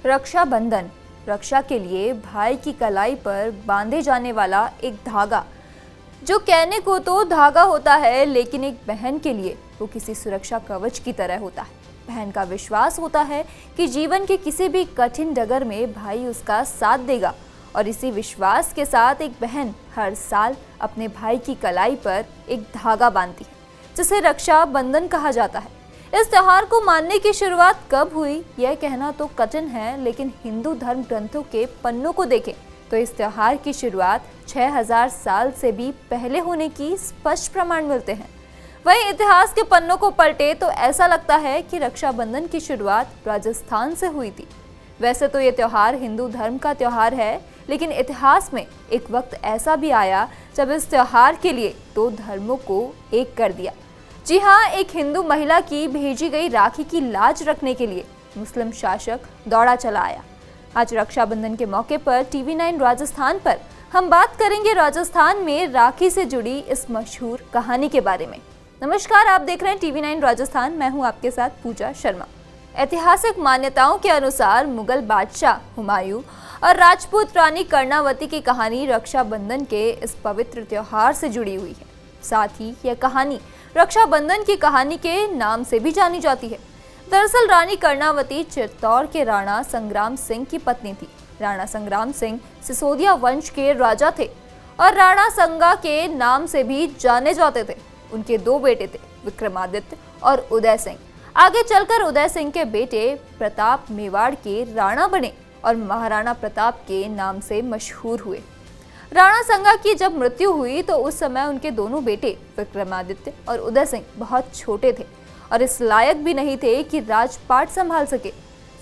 रक्षाबंधन रक्षा के लिए भाई की कलाई पर बांधे जाने वाला एक धागा, जो कहने को तो धागा होता है, लेकिन एक बहन के लिए वो किसी सुरक्षा कवच की तरह होता है। बहन का विश्वास होता है कि जीवन के किसी भी कठिन डगर में भाई उसका साथ देगा, और इसी विश्वास के साथ एक बहन हर साल अपने भाई की कलाई पर एक धागा बांधती है, जिसे रक्षाबंधन कहा जाता है। इस त्योहार को मानने की शुरुआत कब हुई, यह कहना तो कठिन है, लेकिन हिंदू धर्म ग्रंथों के पन्नों को देखें तो इस त्योहार की शुरुआत 6000 साल से भी पहले होने की स्पष्ट प्रमाण मिलते हैं। वहीं इतिहास के पन्नों को पलटे तो ऐसा लगता है कि रक्षाबंधन की शुरुआत राजस्थान से हुई थी। वैसे तो ये त्योहार हिंदू धर्म का त्योहार है, लेकिन इतिहास में एक वक्त ऐसा भी आया जब इस त्योहार के लिए दो धर्मों को एक कर दिया। जी हाँ, एक हिंदू महिला की भेजी गई राखी की लाज रखने के लिए मुस्लिम शासक दौड़ा चला आया। आज रक्षाबंधन के मौके पर TV9 राजस्थान पर हम बात करेंगे राजस्थान में राखी से जुड़ी इस मशहूर कहानी के बारे में। नमस्कार, आप देख रहे हैं TV9 राजस्थान। मैं हूं आपके साथ पूजा शर्मा। ऐतिहासिक मान्यताओं के अनुसार मुगल बादशाह हुमायूं और राजपूत रानी कर्णावती की कहानी रक्षाबंधन के इस पवित्र त्योहार से जुड़ी हुई है। साथ ही यह कहानी रक्षाबंधन की कहानी के नाम से भी जानी जाती है। दरअसल रानी कर्णावती चित्तौड़ के राणा संग्राम सिंह की पत्नी थी। राणा संग्राम सिंह सिसोदिया वंश के राजा थे और राणा संगा के नाम से भी जाने जाते थे। उनके दो बेटे थे, विक्रमादित्य और उदय सिंह। आगे चलकर उदय सिंह के बेटे प्रताप मेवाड़ के राणा बने और महाराणा प्रताप के नाम से मशहूर हुए। राणा संगा की जब मृत्यु हुई तो उस समय उनके दोनों बेटे विक्रमादित्य और उदय सिंह बहुत छोटे थे और इस लायक भी नहीं थे कि राजपाट संभाल सके।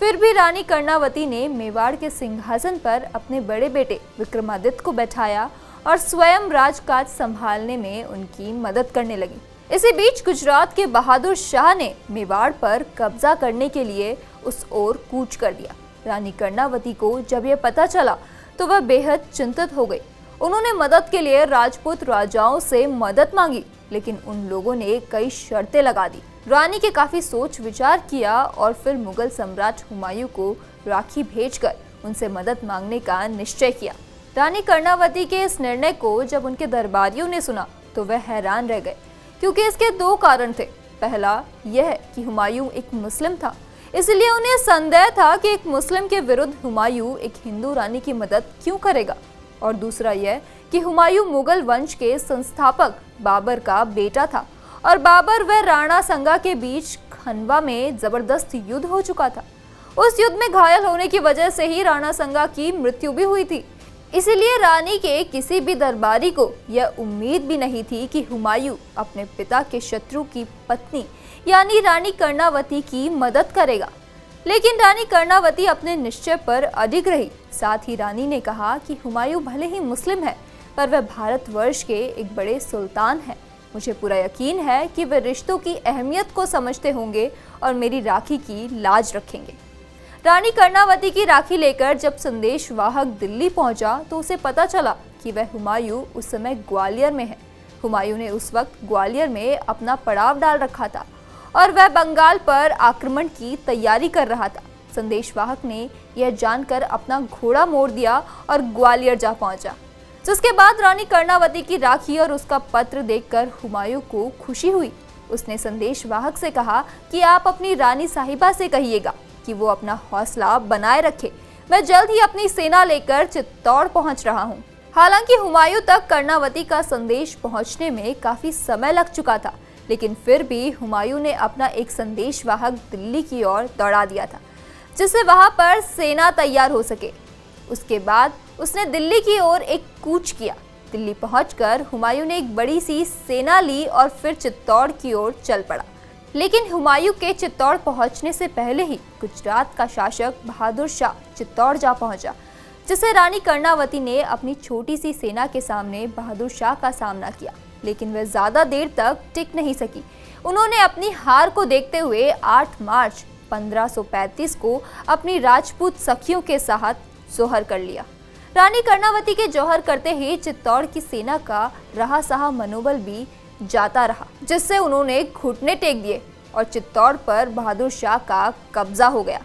फिर भी रानी कर्णावती ने मेवाड़ के सिंहासन पर अपने बड़े बेटे विक्रमादित्य को बैठाया और स्वयं राजकाज संभालने में उनकी मदद करने लगी। इसी बीच गुजरात के बहादुर शाह ने मेवाड़ पर कब्जा करने के लिए उस ओर कूच कर दिया। रानी कर्णावती को जब यह पता चला तो वह बेहद चिंतित हो गई। उन्होंने मदद के लिए राजपूत राजाओं से मदद मांगी, लेकिन उन लोगों ने कई शर्तें लगा दी। रानी के काफी सोच विचार किया और फिर मुगल सम्राट हुमायूं को राखी भेजकर उनसे मदद मांगने का निश्चय किया। रानी कर्णावती के इस निर्णय को जब उनके दरबारियों ने सुना तो वह हैरान रह गए, क्योंकि इसके दो कारण थे। पहला यह कि हुमायूं एक मुस्लिम था, इसलिए उन्हें संदेह था कि एक मुस्लिम के विरुद्ध हुमायूं एक हिंदू रानी की मदद क्यों करेगा, और दूसरा यह कि हुमायूं मुगल वंश के संस्थापक बाबर का बेटा था और बाबर व राणा संगा के बीच खंडवा में जबरदस्त युद्ध हो चुका था। उस युद्ध में घायल होने की वजह से ही राणा संगा की मृत्यु भी हुई थी। इसीलिए रानी के किसी भी दरबारी को यह उम्मीद भी नहीं थी कि हुमायूं अपने पिता के शत्रु की पत्नी यानी रानी कर्णावती की मदद करेगा। लेकिन रानी कर्णावती अपने निश्चय पर अडिग रही। साथ ही रानी ने कहा कि हुमायूं भले ही मुस्लिम है, पर वह भारतवर्ष के एक बड़े सुल्तान हैं। मुझे पूरा यकीन है कि वे रिश्तों की अहमियत को समझते होंगे और मेरी राखी की लाज रखेंगे। रानी कर्णावती की राखी लेकर जब संदेशवाहक दिल्ली पहुंचा तो उसे पता चला कि वह हुमायूं उस समय ग्वालियर में है। हुमायूं ने उस वक्त ग्वालियर में अपना पड़ाव डाल रखा था और वह बंगाल पर आक्रमण की तैयारी कर रहा था। संदेशवाहक ने यह जानकर अपना घोड़ा मोड़ दिया और ग्वालियर जा पहुंचा, जिसके बाद रानी कर्णावती की राखी और उसका पत्र देखकर हुमायूं को खुशी हुई। उसने संदेशवाहक से कहा कि आप अपनी रानी साहिबा से कहिएगा कि वो अपना हौसला बनाए रखे। मैं जल्द ही अपनी सेना लेकर चित्तौड़ पहुंच रहा हूं। हालांकि हुमायूं तक कर्णावती का संदेश पहुंचने में काफी समय लग चुका था, लेकिन फिर भी हुमायूं ने अपना एक संदेशवाहक दिल्ली की ओर दौड़ा दिया था, जिससे वहां पर सेना तैयार हो सके। उसके बाद उसने दिल्ली की ओर एक कूच किया। दिल्ली पहुंचकर हुमायूं ने एक बड़ी सी सेना ली और फिर चित्तौड़ की ओर चल पड़ा। लेकिन हुमायूं के चित्तौड़ पहुंचने से पहले ही गुजरात का शासक बहादुर शाह चित्तौड़ जा पहुंचा, जिसे रानी कर्णावती ने अपनी छोटी सी सेना के सामने बहादुर शाह का सामना किया। लेकिन वह ज्यादा देर तक टिक नहीं सकी। उन्होंने अपनी हार को देखते हुए 8 मार्च 1535 को अपनी राजपूत सखियों के साथ जोहर कर लिया। रानी कर्णावती के जौहर करते ही चित्तौड़ की सेना का रहा सहा मनोबल भी जाता रहा, जिससे उन्होंने घुटने टेक दिए और चित्तौड़ पर बहादुर शाह का कब्जा हो गया।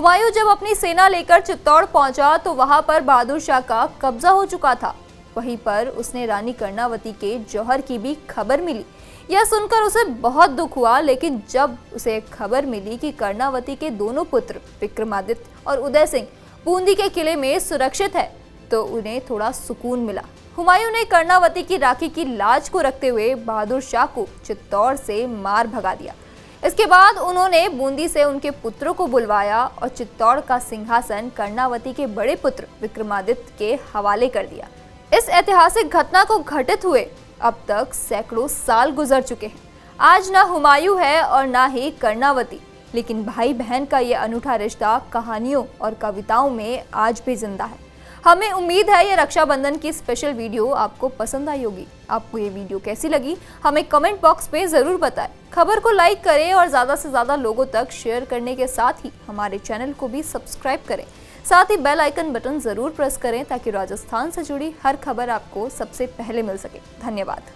हुमायूं जब अपनी सेना लेकर चित्तौड़ पहुंचा तो वहां पर बहादुर शाह का कब्जा हो चुका था। वहीं पर उसने रानी कर्णावती के जौहर की भी खबर मिली। यह सुनकर उसे बहुत दुख हुआ, लेकिन जब उसे खबर मिली कि कर्णावती के दोनों पुत्र विक्रमादित्य और उदय सिंह बूंदी के किले में सुरक्षित है तो उन्हें थोड़ा सुकून मिला। हुमायूं ने कर्णावती की राखी की लाज को रखते हुए बहादुर शाह को चित्तौड़ से मार भगा दिया। इसके बाद उन्होंने बूंदी से उनके पुत्रों को बुलवाया और चित्तौड़ का सिंहासन कर्णावती के बड़े पुत्र विक्रमादित्य के हवाले कर दिया। इस ऐतिहासिक घटना को घटित हुए अब तक सैकड़ों साल गुजर चुके हैं। आज ना हुमायूं है और ना ही कर्णावती, लेकिन भाई बहन का ये अनूठा रिश्ता कहानियों और कविताओं में आज भी जिंदा है। हमें उम्मीद है ये रक्षाबंधन की स्पेशल वीडियो आपको पसंद आई होगी। आपको ये वीडियो कैसी लगी हमें कमेंट बॉक्स में ज़रूर बताएं। खबर को लाइक करें और ज़्यादा से ज़्यादा लोगों तक शेयर करने के साथ ही हमारे चैनल को भी सब्सक्राइब करें। साथ ही बेल आइकन बटन ज़रूर प्रेस करें ताकि राजस्थान से जुड़ी हर खबर आपको सबसे पहले मिल सके। धन्यवाद।